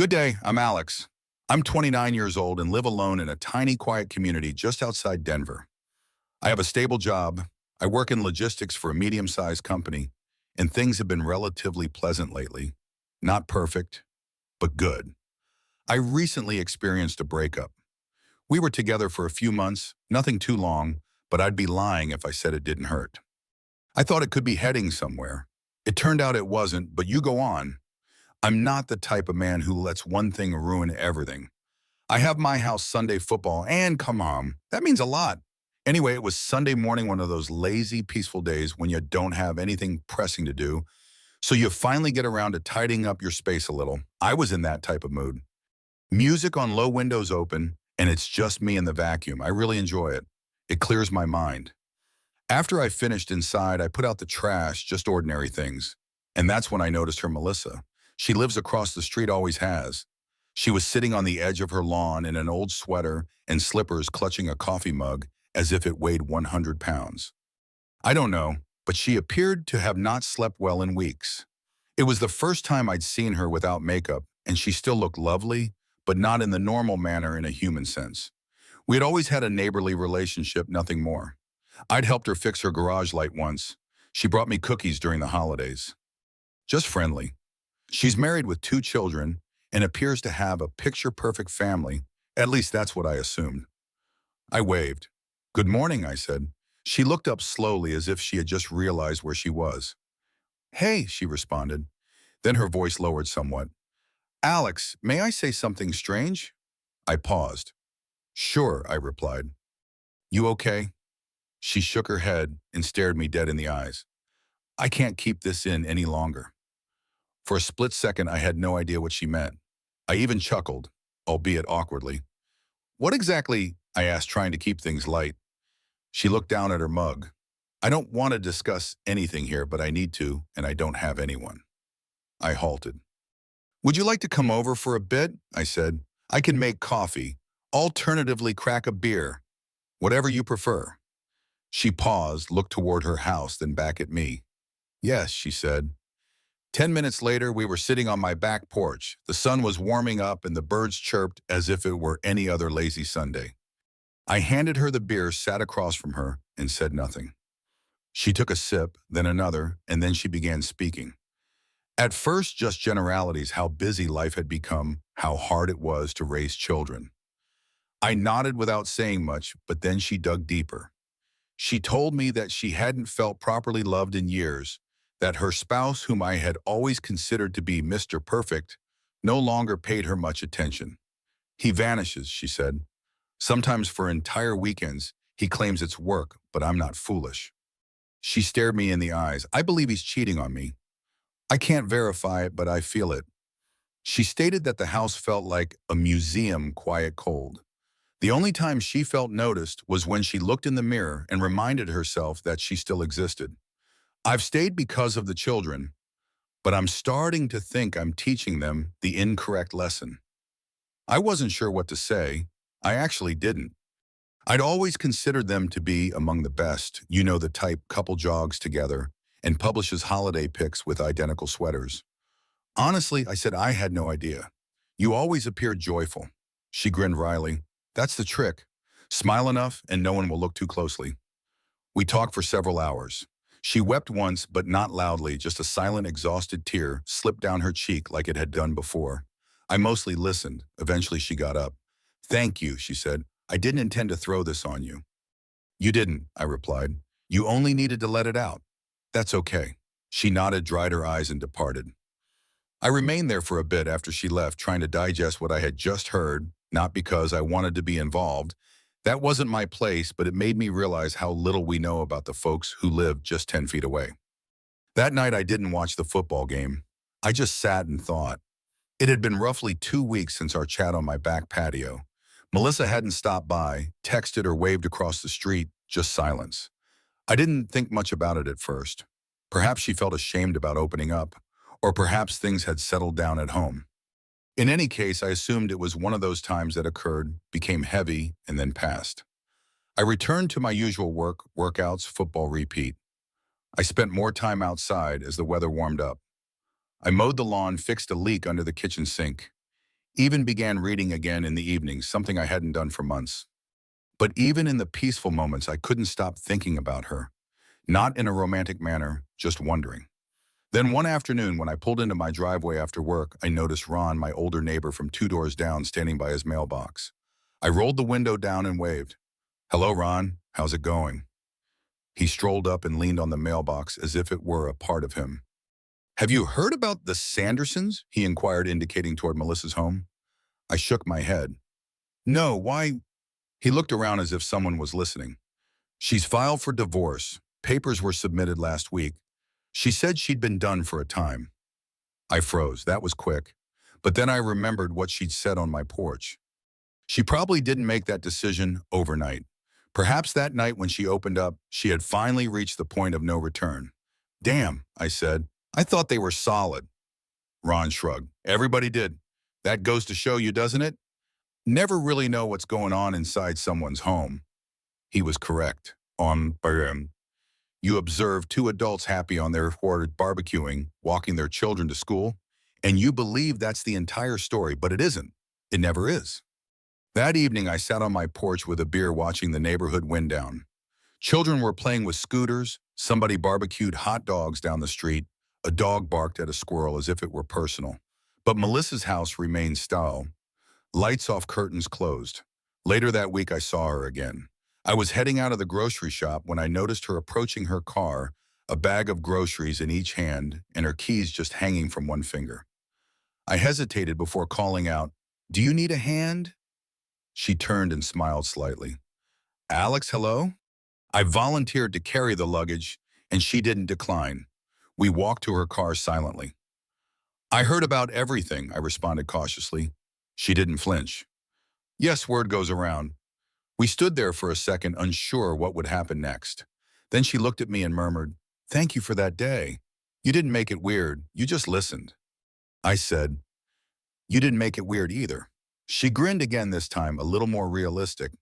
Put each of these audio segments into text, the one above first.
Good day, I'm Alex. I'm 29 years old and live alone in a tiny, quiet community just outside Denver. I have a stable job. I work in logistics for a medium-sized company, and things have been relatively pleasant lately. Not perfect, but good. I recently experienced a breakup. We were together for a few months, nothing too long, but I'd be lying if I said it didn't hurt. I thought it could be heading somewhere. It turned out it wasn't, but you go on. I'm not the type of man who lets one thing ruin everything. I have my house Sunday football, and come on, that means a lot. Anyway, it was Sunday morning, one of those lazy, peaceful days when you don't have anything pressing to do, so you finally get around to tidying up your space a little. I was in that type of mood. Music on low windows open, and it's just me and the vacuum. I really enjoy it. It clears my mind. After I finished inside, I put out the trash, just ordinary things. And that's when I noticed her Melissa. She lives across the street, always has. She was sitting on the edge of her lawn in an old sweater and slippers clutching a coffee mug as if it weighed 100 pounds. I don't know, but she appeared to have not slept well in weeks. It was the first time I'd seen her without makeup, and she still looked lovely, but not in the normal manner in a human sense. We had always had a neighborly relationship, nothing more. I'd helped her fix her garage light once. She brought me cookies during the holidays. Just friendly. She's married with 2 children and appears to have a picture-perfect family. At least that's what I assumed. I waved. "Good morning," I said. She looked up slowly as if she had just realized where she was. "Hey," she responded. Then her voice lowered somewhat. "Alex, may I say something strange?" I paused. "Sure," I replied. "You okay?" She shook her head and stared me dead in the eyes. "I can't keep this in any longer." For a split second, I had no idea what she meant. I even chuckled, albeit awkwardly. "What exactly?" I asked, trying to keep things light. She looked down at her mug. "I don't want to discuss anything here, but I need to, and I don't have anyone." I halted. "Would you like to come over for a bit?" I said. "I can make coffee. Alternatively, crack a beer. Whatever you prefer." She paused, looked toward her house, then back at me. "Yes," she said. 10 minutes later, we were sitting on my back porch. The sun was warming up and the birds chirped as if it were any other lazy Sunday. I handed her the beer, sat across from her, and said nothing. She took a sip, then another, and then she began speaking. At first, just generalities, how busy life had become, how hard it was to raise children. I nodded without saying much, but then she dug deeper. She told me that she hadn't felt properly loved in years, that her spouse, whom I had always considered to be Mr. Perfect, no longer paid her much attention. "He vanishes," she said. "Sometimes for entire weekends, he claims it's work, but I'm not foolish." She stared me in the eyes. "I believe he's cheating on me. I can't verify it, but I feel it." She stated that the house felt like a museum, quiet cold. The only time she felt noticed was when she looked in the mirror and reminded herself that she still existed. "I've stayed because of the children, but I'm starting to think I'm teaching them the incorrect lesson." I wasn't sure what to say. I actually didn't. I'd always considered them to be among the best, you know, the type couple jogs together and publishes holiday pics with identical sweaters. "Honestly," I said, "I had no idea. You always appeared joyful." She grinned wryly. "That's the trick. Smile enough and no one will look too closely." We talked for several hours. She wept once, but not loudly, just a silent, exhausted tear slipped down her cheek like it had done before. I mostly listened. Eventually she got up. "Thank you," she said. "I didn't intend to throw this on you." "You didn't," I replied. "You only needed to let it out." "That's okay." She nodded, dried her eyes, and departed. I remained there for a bit after she left, trying to digest what I had just heard, not because I wanted to be involved. That wasn't my place, but it made me realize how little we know about the folks who live just 10 feet away. That night, I didn't watch the football game. I just sat and thought. It had been roughly 2 weeks since our chat on my back patio. Melissa hadn't stopped by, texted, or waved across the street, just silence. I didn't think much about it at first. Perhaps she felt ashamed about opening up, or perhaps things had settled down at home. In any case, I assumed it was one of those times that occurred, became heavy, and then passed. I returned to my usual work, workouts, football repeat. I spent more time outside as the weather warmed up. I mowed the lawn, fixed a leak under the kitchen sink. Even began reading again in the evenings, something I hadn't done for months. But even in the peaceful moments, I couldn't stop thinking about her. Not in a romantic manner, just wondering. Then one afternoon, when I pulled into my driveway after work, I noticed Ron, my older neighbor from 2 doors down, standing by his mailbox. I rolled the window down and waved. "Hello, Ron. How's it going?" He strolled up and leaned on the mailbox as if it were a part of him. "Have you heard about the Sandersons?" he inquired, indicating toward Melissa's home. I shook my head. "No, why?" He looked around as if someone was listening. "She's filed for divorce. Papers were submitted last week. She said she'd been done for a time." I froze. That was quick. But then I remembered what she'd said on my porch. She probably didn't make that decision overnight. Perhaps that night when she opened up, she had finally reached the point of no return. "Damn," I said. "I thought they were solid." Ron shrugged. "Everybody did. That goes to show you, doesn't it? Never really know what's going on inside someone's home." He was correct. You observe two adults happy on their porch barbecuing, walking their children to school, and you believe that's the entire story, but it isn't. It never is. That evening, I sat on my porch with a beer watching the neighborhood wind down. Children were playing with scooters, somebody barbecued hot dogs down the street, a dog barked at a squirrel as if it were personal. But Melissa's house remained still. Lights off, curtains closed. Later that week, I saw her again. I was heading out of the grocery shop when I noticed her approaching her car, a bag of groceries in each hand and her keys just hanging from one finger. I hesitated before calling out, "Do you need a hand?" She turned and smiled slightly. "Alex, hello?" I volunteered to carry the luggage, and she didn't decline. We walked to her car silently. "I heard about everything," I responded cautiously. She didn't flinch. "Yes, word goes around." We stood there for a second, unsure what would happen next. Then she looked at me and murmured, "Thank you for that day. You didn't make it weird, you just listened." I said, "You didn't make it weird either." She grinned again, this time a little more realistic.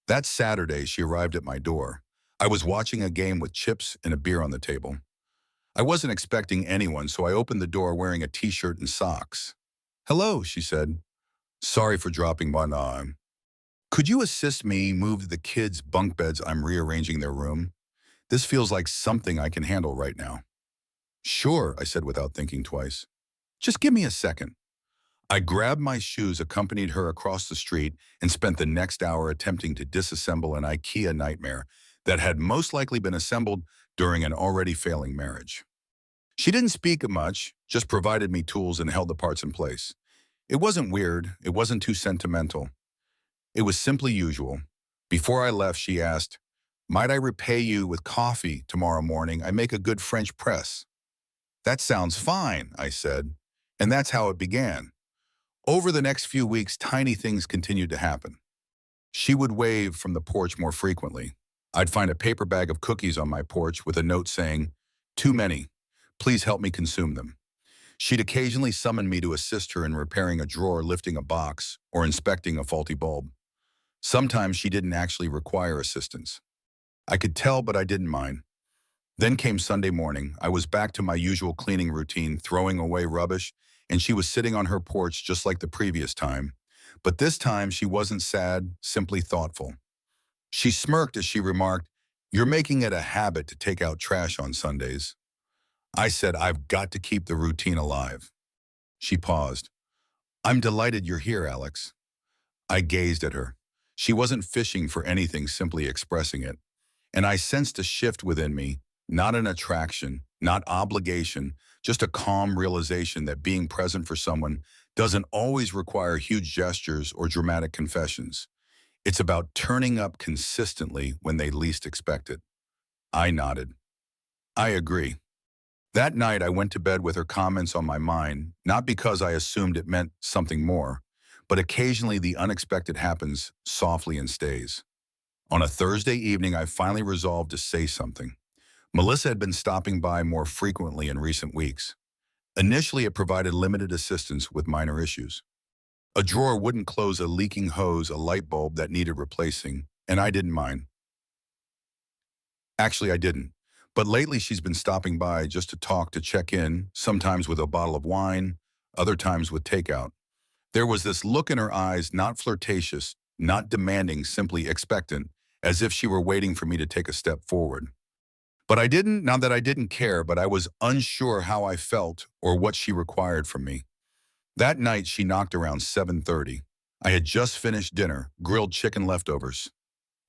That Saturday, she arrived at my door. I was watching a game with chips and a beer on the table. I wasn't expecting anyone, so I opened the door wearing a t-shirt and socks. "Hello," she said. "Sorry for dropping by now. Could you assist me move the kids' bunk beds? I'm rearranging their room. This feels like something I can handle right now." "Sure," I said without thinking twice. "Just give me a second." I grabbed my shoes, accompanied her across the street, and spent the next hour attempting to disassemble an IKEA nightmare that had most likely been assembled during an already failing marriage. She didn't speak much, just provided me tools and held the parts in place. It wasn't weird, it wasn't too sentimental. It was simply usual. Before I left, she asked, "Might I repay you with coffee tomorrow morning? I make a good French press." "That sounds fine," I said. And that's how it began. Over the next few weeks, tiny things continued to happen. She would wave from the porch more frequently. I'd find a paper bag of cookies on my porch with a note saying, "Too many. Please help me consume them." She'd occasionally summon me to assist her in repairing a drawer, lifting a box, or inspecting a faulty bulb. Sometimes she didn't actually require assistance. I could tell, but I didn't mind. Then came Sunday morning. I was back to my usual cleaning routine, throwing away rubbish, and she was sitting on her porch just like the previous time. But this time she wasn't sad, simply thoughtful. She smirked as she remarked, "You're making it a habit to take out trash on Sundays." I said, "I've got to keep the routine alive." She paused. "I'm delighted you're here, Alex." I gazed at her. She wasn't fishing for anything, simply expressing it. And I sensed a shift within me, not an attraction, not obligation, just a calm realization that being present for someone doesn't always require huge gestures or dramatic confessions. It's about turning up consistently when they least expect it. I nodded. "I agree." That night, I went to bed with her comments on my mind, not because I assumed it meant something more, but occasionally the unexpected happens softly and stays. On a Thursday evening, I finally resolved to say something. Melissa had been stopping by more frequently in recent weeks. Initially, it provided limited assistance with minor issues. A drawer wouldn't close, a leaking hose, a light bulb that needed replacing, and I didn't mind. Actually, I didn't. But lately, she's been stopping by just to talk, to check in, sometimes with a bottle of wine, other times with takeout. There was this look in her eyes, not flirtatious, not demanding, simply expectant, as if she were waiting for me to take a step forward. But I didn't, not that I didn't care, but I was unsure how I felt or what she required from me. That night, she knocked around 7:30. I had just finished dinner, grilled chicken leftovers.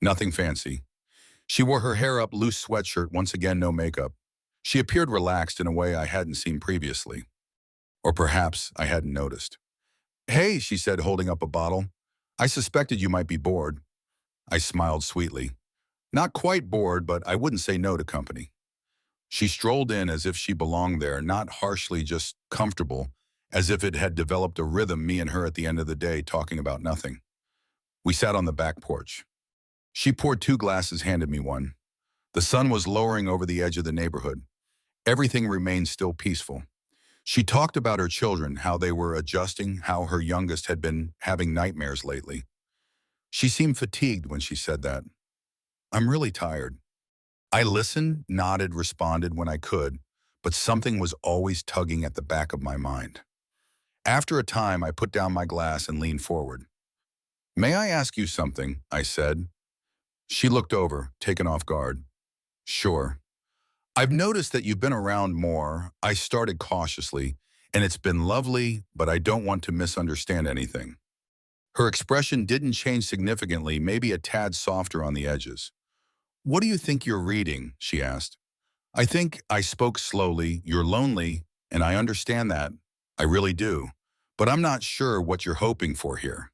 Nothing fancy. She wore her hair up, loose sweatshirt, once again no makeup. She appeared relaxed in a way I hadn't seen previously. Or perhaps I hadn't noticed. "Hey," she said, holding up a bottle. "I suspected you might be bored." I smiled sweetly. Not quite bored, but I wouldn't say no to company. She strolled in as if she belonged there, not harshly, just comfortable, as if it had developed a rhythm, me and her at the end of the day talking about nothing. We sat on the back porch. She poured two glasses, handed me one. The sun was lowering over the edge of the neighborhood. Everything remained still peaceful. She talked about her children, how they were adjusting, how her youngest had been having nightmares lately. She seemed fatigued when she said that. "I'm really tired." I listened, nodded, responded when I could, but something was always tugging at the back of my mind. After a time, I put down my glass and leaned forward. "May I ask you something?" I said. She looked over, taken off guard. "Sure." "I've noticed that you've been around more." I started cautiously, "and it's been lovely, but I don't want to misunderstand anything." Her expression didn't change significantly, maybe a tad softer on the edges. "What do you think you're reading?" she asked. "I think," I spoke slowly, "you're lonely, and I understand that. I really do. But I'm not sure what you're hoping for here."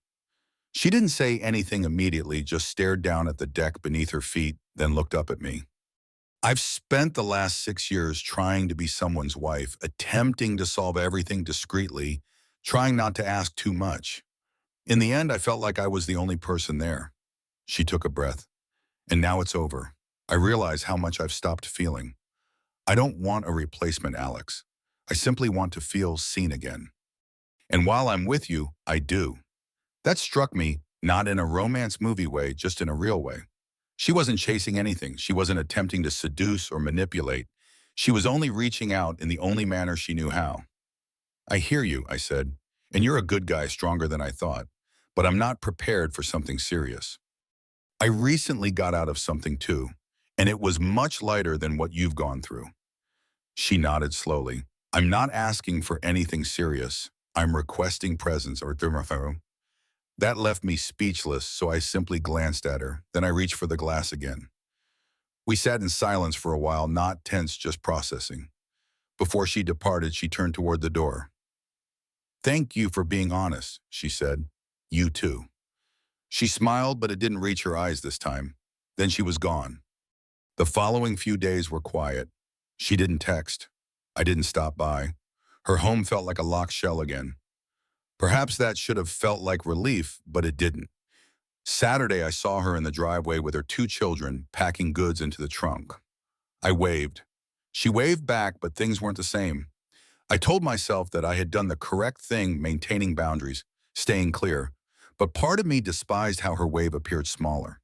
She didn't say anything immediately, just stared down at the deck beneath her feet, then looked up at me. "I've spent the last 6 years trying to be someone's wife, attempting to solve everything discreetly, trying not to ask too much. In the end, I felt like I was the only person there." She took a breath. "And now it's over. I realize how much I've stopped feeling. I don't want a replacement, Alex. I simply want to feel seen again. And while I'm with you, I do." That struck me, not in a romance movie way, just in a real way. She wasn't chasing anything. She wasn't attempting to seduce or manipulate. She was only reaching out in the only manner she knew how. "I hear you," I said, "and you're a good guy, stronger than I thought. But I'm not prepared for something serious. I recently got out of something too, and it was much lighter than what you've gone through." She nodded slowly. "I'm not asking for anything serious. I'm requesting presence or thermophoto." That left me speechless, so I simply glanced at her. Then I reached for the glass again. We sat in silence for a while, not tense, just processing. Before she departed, she turned toward the door. "Thank you for being honest," she said. "You too." She smiled, but it didn't reach her eyes this time. Then she was gone. The following few days were quiet. She didn't text. I didn't stop by. Her home felt like a locked shell again. Perhaps that should have felt like relief, but it didn't. Saturday, I saw her in the driveway with her two children, packing goods into the trunk. I waved. She waved back, but things weren't the same. I told myself that I had done the correct thing, maintaining boundaries, staying clear, but part of me despised how her wave appeared smaller.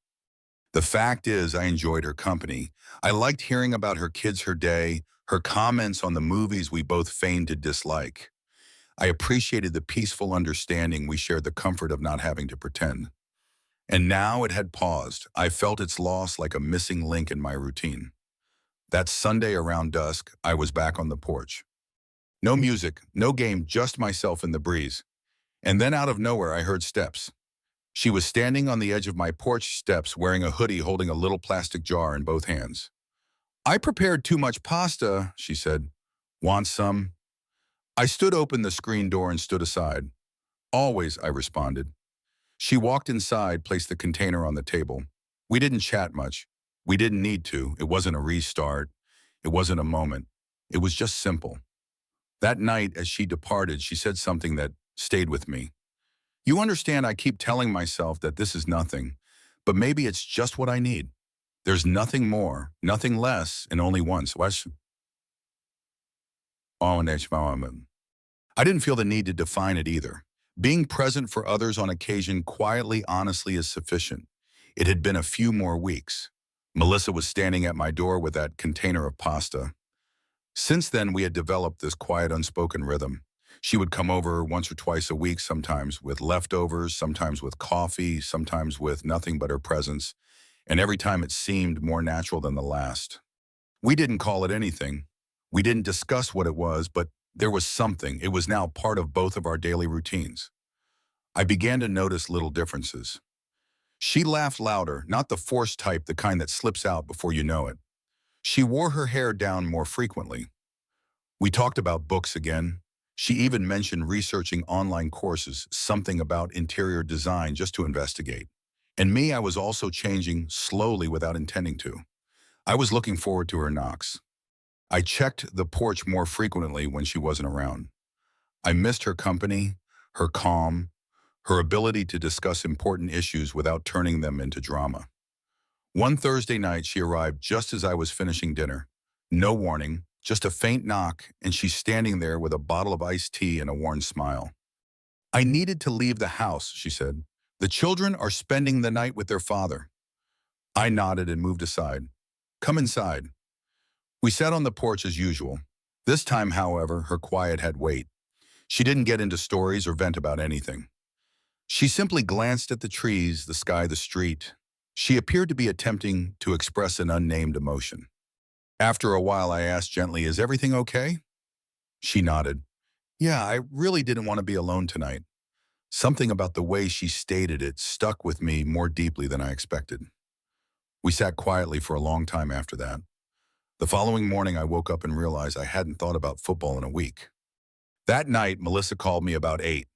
The fact is, I enjoyed her company. I liked hearing about her kids, her day, her comments on the movies we both feigned to dislike. I appreciated the peaceful understanding we shared, the comfort of not having to pretend. And now it had paused. I felt its loss like a missing link in my routine. That Sunday around dusk, I was back on the porch. No music, no game, just myself in the breeze. And then out of nowhere, I heard steps. She was standing on the edge of my porch steps, wearing a hoodie, holding a little plastic jar in both hands. "I prepared too much pasta," she said. "Want some?" I stood open the screen door and stood aside. "Always," I responded. She walked inside, placed the container on the table. We didn't chat much. We didn't need to. It wasn't a restart. It wasn't a moment. It was just simple. That night, as she departed, she said something that stayed with me. "You understand, I keep telling myself that this is nothing, but maybe it's just what I need. There's nothing more, nothing less, and only once." I didn't feel the need to define it either. Being present for others on occasion, quietly, honestly, is sufficient. It had been a few more weeks. Melissa was standing at my door with that container of pasta. Since then, we had developed this quiet, unspoken rhythm. She would come over once or twice a week, sometimes with leftovers, sometimes with coffee, sometimes with nothing but her presence, and every time it seemed more natural than the last. We didn't call it anything. We didn't discuss what it was, but there was something. It was now part of both of our daily routines. I began to notice little differences. She laughed louder, not the forced type, the kind that slips out before you know it. She wore her hair down more frequently. We talked about books again. She even mentioned researching online courses, something about interior design just to investigate. And me, I was also changing slowly without intending to. I was looking forward to her knocks. I checked the porch more frequently when she wasn't around. I missed her company, her calm, her ability to discuss important issues without turning them into drama. One Thursday night, she arrived just as I was finishing dinner. No warning, just a faint knock, and she's standing there with a bottle of iced tea and a worn smile. "I needed to leave the house," she said. "The children are spending the night with their father." I nodded and moved aside. "Come inside." We sat on the porch as usual. This time, however, her quiet had weight. She didn't get into stories or vent about anything. She simply glanced at the trees, the sky, the street. She appeared to be attempting to express an unnamed emotion. After a while, I asked gently, "Is everything okay?" She nodded. "Yeah, I really didn't want to be alone tonight." Something about the way she stated it stuck with me more deeply than I expected. We sat quietly for a long time after that. The following morning, I woke up and realized I hadn't thought about football in a week. That night, Melissa called me about 8.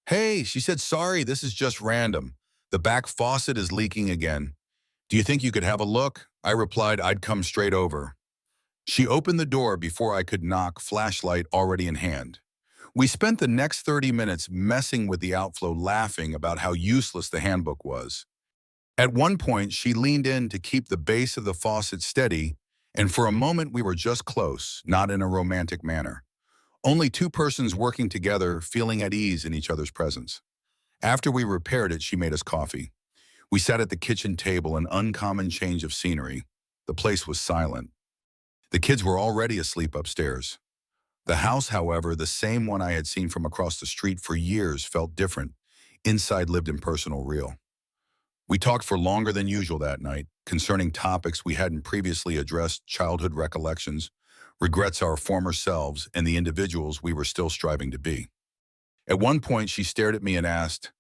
"Hey," she said, "sorry, this is just random. The back faucet is leaking again. Do you think you could have a look?" I replied I'd come straight over. She opened the door before I could knock, flashlight already in hand. We spent the next 30 minutes messing with the outflow, laughing about how useless the handbook was. At one point, she leaned in to keep the base of the faucet steady, and for a moment we were just close, not in a romantic manner. Only two persons working together, feeling at ease in each other's presence. After we repaired it, she made us coffee. We sat at the kitchen table, an uncommon change of scenery. The place was silent. The kids were already asleep upstairs. The house, however, the same one I had seen from across the street for years, felt different. Inside lived impersonal, real. We talked for longer than usual that night, concerning topics we hadn't previously addressed: childhood recollections, regrets our former selves, and the individuals we were still striving to be. At one point, she stared at me and asked,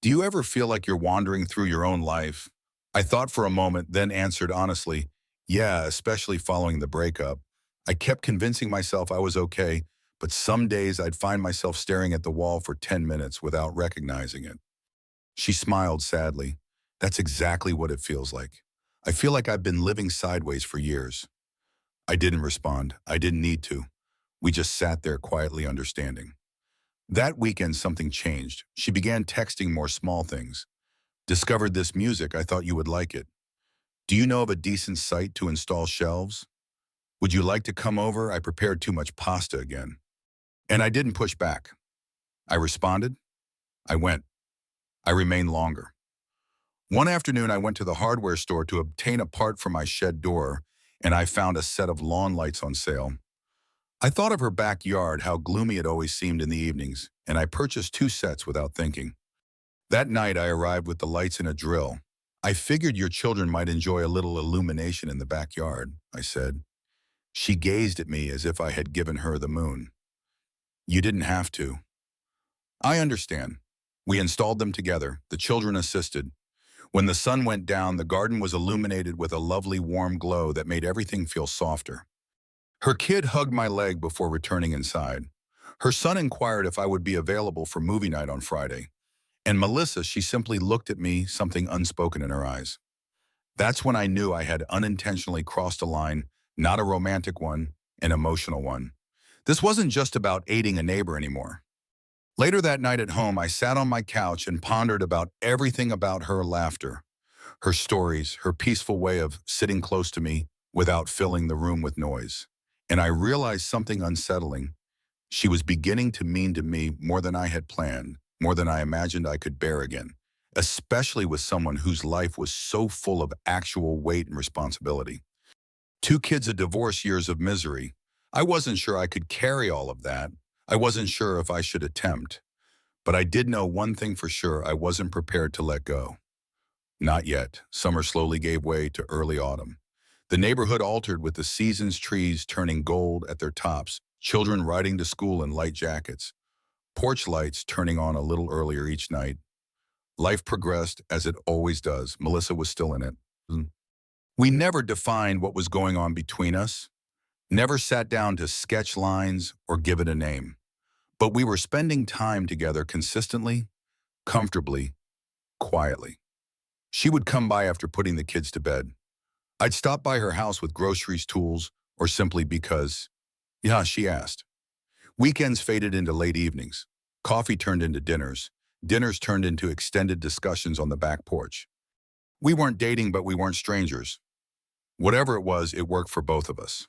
"Do you ever feel like you're wandering through your own life?" I thought for a moment, then answered honestly, "Yeah, especially following the breakup. I kept convincing myself I was okay, but some days I'd find myself staring at the wall for 10 minutes without recognizing it." She smiled sadly. "That's exactly what it feels like. I feel like I've been living sideways for years." I didn't respond. I didn't need to. We just sat there quietly understanding. That weekend, something changed. She began texting more small things. "Discovered this music. I thought you would like it. Do you know of a decent site to install shelves? Would you like to come over? I prepared too much pasta again." And I didn't push back. I responded. I went. I remained longer. One afternoon, I went to the hardware store to obtain a part for my shed door, and I found a set of lawn lights on sale. I thought of her backyard, how gloomy it always seemed in the evenings, and I purchased 2 sets without thinking. That night, I arrived with the lights and a drill. "I figured your children might enjoy a little illumination in the backyard," I said. She gazed at me as if I had given her the moon. "You didn't have to." "I understand." We installed them together. The children assisted. When the sun went down, the garden was illuminated with a lovely warm glow that made everything feel softer. Her kid hugged my leg before returning inside. Her son inquired if I would be available for movie night on Friday. And Melissa, she simply looked at me, something unspoken in her eyes. That's when I knew I had unintentionally crossed a line, not a romantic one, an emotional one. This wasn't just about aiding a neighbor anymore. Later that night at home, I sat on my couch and pondered about everything about her: laughter, her stories, her peaceful way of sitting close to me without filling the room with noise. And I realized something unsettling. She was beginning to mean to me more than I had planned, more than I imagined I could bear again, especially with someone whose life was so full of actual weight and responsibility. 2 kids, a divorce, years of misery. I wasn't sure I could carry all of that. I wasn't sure if I should attempt, but I did know one thing for sure: I wasn't prepared to let go. Not yet. Summer slowly gave way to early autumn. The neighborhood altered with the season's trees turning gold at their tops, children riding to school in light jackets, porch lights turning on a little earlier each night. Life progressed as it always does. Melissa was still in it. We never defined what was going on between us, never sat down to sketch lines or give it a name. But we were spending time together consistently, comfortably, quietly. She would come by after putting the kids to bed. I'd stop by her house with groceries, tools, or simply because, yeah, she asked. Weekends faded into late evenings. Coffee turned into dinners. Dinners turned into extended discussions on the back porch. We weren't dating, but we weren't strangers. Whatever it was, it worked for both of us.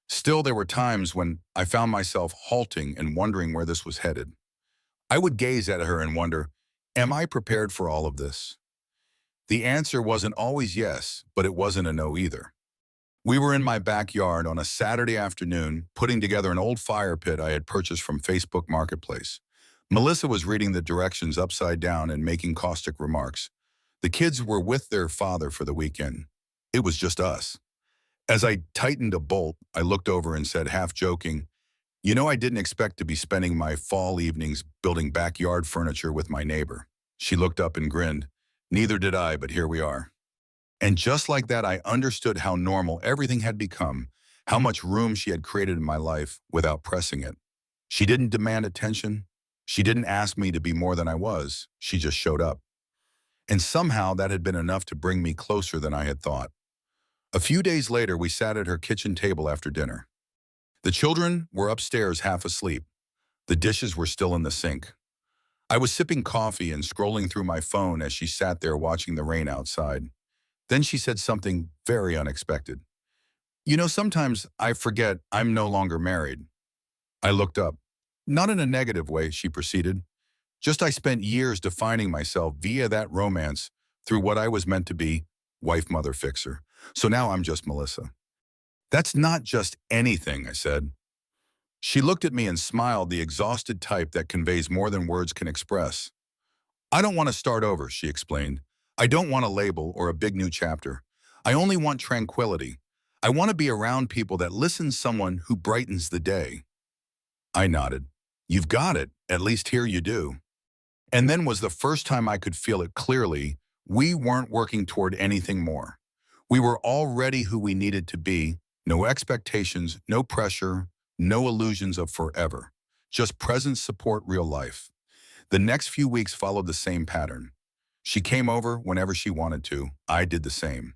Still, there were times when I found myself halting and wondering where this was headed. I would gaze at her and wonder, am I prepared for all of this? The answer wasn't always yes, but it wasn't a no either. We were in my backyard on a Saturday afternoon, putting together an old fire pit I had purchased from Facebook Marketplace. Melissa was reading the directions upside down and making caustic remarks. The kids were with their father for the weekend. It was just us. As I tightened a bolt, I looked over and said, half joking, "You know, I didn't expect to be spending my fall evenings building backyard furniture with my neighbor." She looked up and grinned. Neither did I, but here we are. And just like that, I understood how normal everything had become, how much room she had created in my life without pressing it. She didn't demand attention. She didn't ask me to be more than I was. She just showed up. And somehow that had been enough to bring me closer than I had thought. A few days later, we sat at her kitchen table after dinner. The children were upstairs half asleep. The dishes were still in the sink. I was sipping coffee and scrolling through my phone as she sat there watching the rain outside. Then she said something very unexpected. "You know, sometimes I forget I'm no longer married." I looked up. "Not in a negative way," she proceeded. "Just I spent years defining myself via that romance through what I was meant to be, wife, mother, fixer. So now I'm just Melissa." "That's not just anything," I said. She looked at me and smiled, the exhausted type that conveys more than words can express. "I don't want to start over," she explained. "I don't want a label or a big new chapter. I only want tranquility. I want to be around people that listen, someone who brightens the day." I nodded. "You've got it. At least here you do." And then was the first time I could feel it clearly. We weren't working toward anything more. We were already who we needed to be. No expectations, no pressure, no illusions of forever. Just present, support, real life. The next few weeks followed the same pattern. She came over whenever she wanted to. I did the same.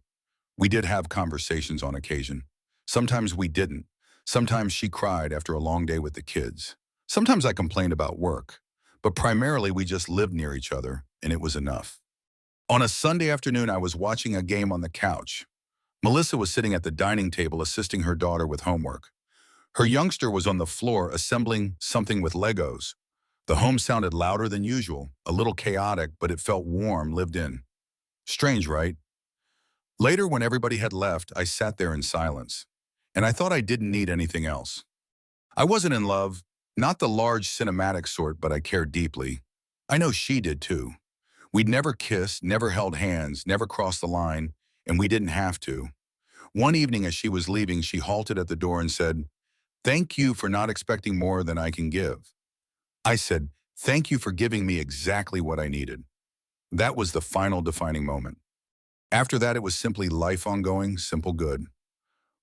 We did have conversations on occasion. Sometimes we didn't. Sometimes she cried after a long day with the kids. Sometimes I complained about work. But primarily we just lived near each other, and it was enough. On a Sunday afternoon, I was watching a game on the couch. Melissa was sitting at the dining table assisting her daughter with homework. Her youngster was on the floor assembling something with Legos. The home sounded louder than usual, a little chaotic, but it felt warm, lived in. Strange, right? Later, when everybody had left, I sat there in silence, and I thought I didn't need anything else. I wasn't in love, not the large cinematic sort, but I cared deeply. I know she did too. We'd never kissed, never held hands, never crossed the line, and we didn't have to. One evening as she was leaving, she halted at the door and said, "Thank you for not expecting more than I can give." I said, "Thank you for giving me exactly what I needed." That was the final defining moment. After that, it was simply life ongoing, simple good.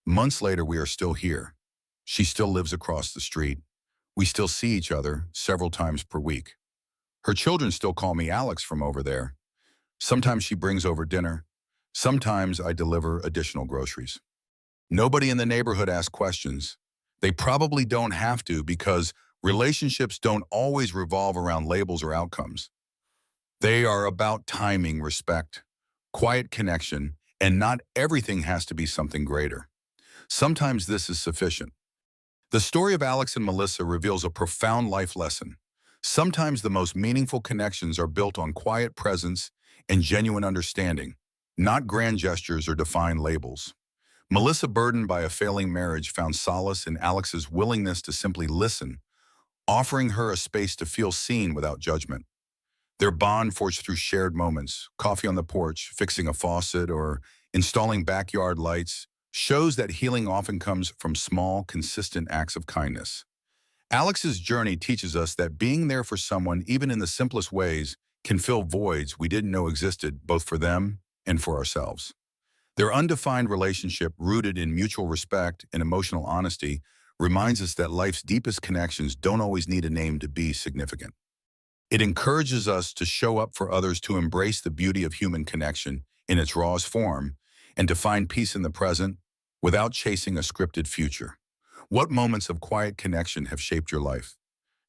Months later, we are still here. She still lives across the street. We still see each other several times per week. Her children still call me Alex from over there. Sometimes she brings over dinner. Sometimes I deliver additional groceries. Nobody in the neighborhood asks questions. They probably don't have to, because relationships don't always revolve around labels or outcomes. They are about timing, respect, quiet connection, and not everything has to be something greater. Sometimes this is sufficient. The story of Alex and Melissa reveals a profound life lesson. Sometimes the most meaningful connections are built on quiet presence and genuine understanding, not grand gestures or defined labels. Melissa, burdened by a failing marriage, found solace in Alex's willingness to simply listen, offering her a space to feel seen without judgment. Their bond forged through shared moments, coffee on the porch, fixing a faucet, or installing backyard lights, shows that healing often comes from small, consistent acts of kindness. Alex's journey teaches us that being there for someone, even in the simplest ways, can fill voids we didn't know existed, both for them and for ourselves. Their undefined relationship, rooted in mutual respect and emotional honesty, reminds us that life's deepest connections don't always need a name to be significant. It encourages us to show up for others, to embrace the beauty of human connection in its rawest form, and to find peace in the present without chasing a scripted future. What moments of quiet connection have shaped your life?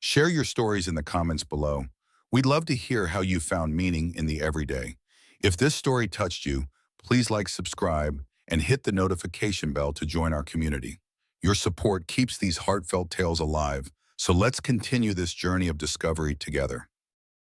Share your stories in the comments below. We'd love to hear how you found meaning in the everyday. If this story touched you, please like, subscribe, and hit the notification bell to join our community. Your support keeps these heartfelt tales alive, so let's continue this journey of discovery together.